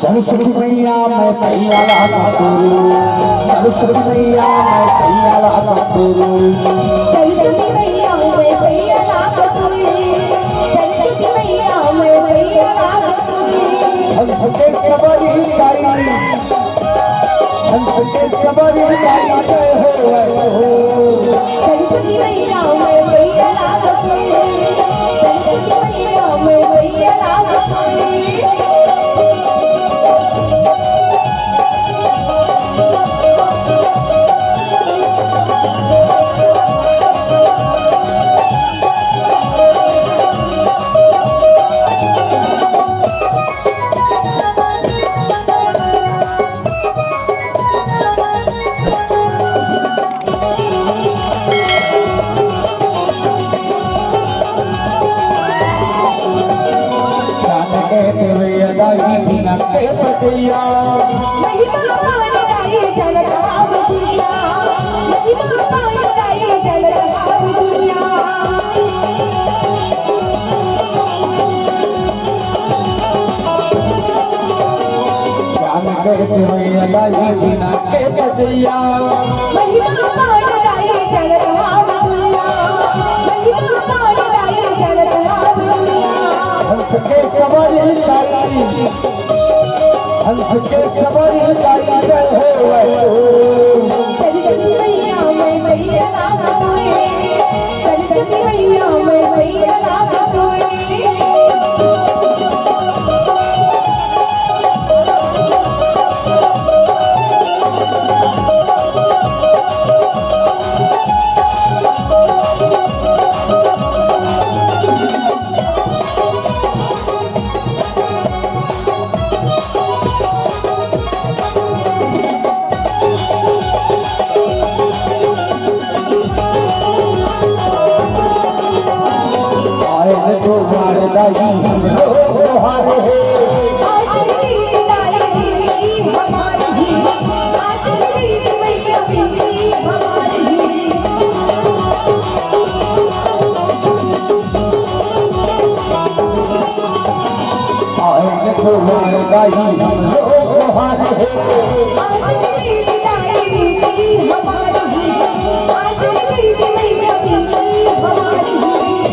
सरस्वती मैया मैं पैया लाता करूं, सरस्वती मैया मैं पैया लाता करूं, सरस्वती मैया मैं पैया लाता करूं, सरस्वती मैया मैं पैया लाता करूं। हंस के सवारी गाई, हंस के सवारी गाई जय हो। सरस्वती मैया मैं पैया लाता करूं, सरस्वती मैया मैं पैया लाता करूं। महिमा पावनदायी जगत भाव दुनिया, महिमा पावनदायी जगत भाव दुनिया। ज्ञान कहते मैया बिना के बजैया, महिमा पावनदायी जगत भाव दुनिया, महिमा पावनदायी जगत भाव दुनिया। हंस के सवारी गाई, हंस के सवारी गाई जय हो। सरस्वती मैया मैं पैया लाता करूं, सरस्वती मैया मैं पैया लाता करूं।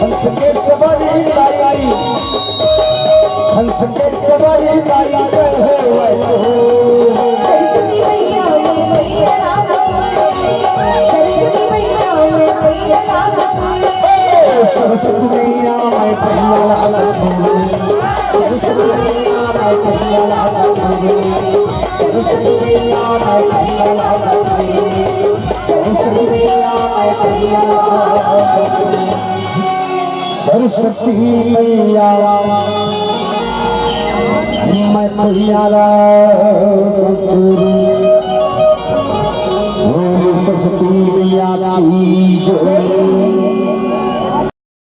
हंस के सवारी गाई, हंस के सवारी गाई जय हो। सरस्वती मैया मैं पैया लाता करूं, सरस्वती मैया मैं पैया लाता करूं। सरस्वती मैया मैं पैया लाता करूं, सरस्वती मैया मैं पैया लाता करूं, सरस्वती मैया मैं पैया लाता करूं, सरस्वती मैया मैं पैया लाता करूं। सरस्वती मैया मैं पैया लाता करूं, सरस्वती मैया की जय।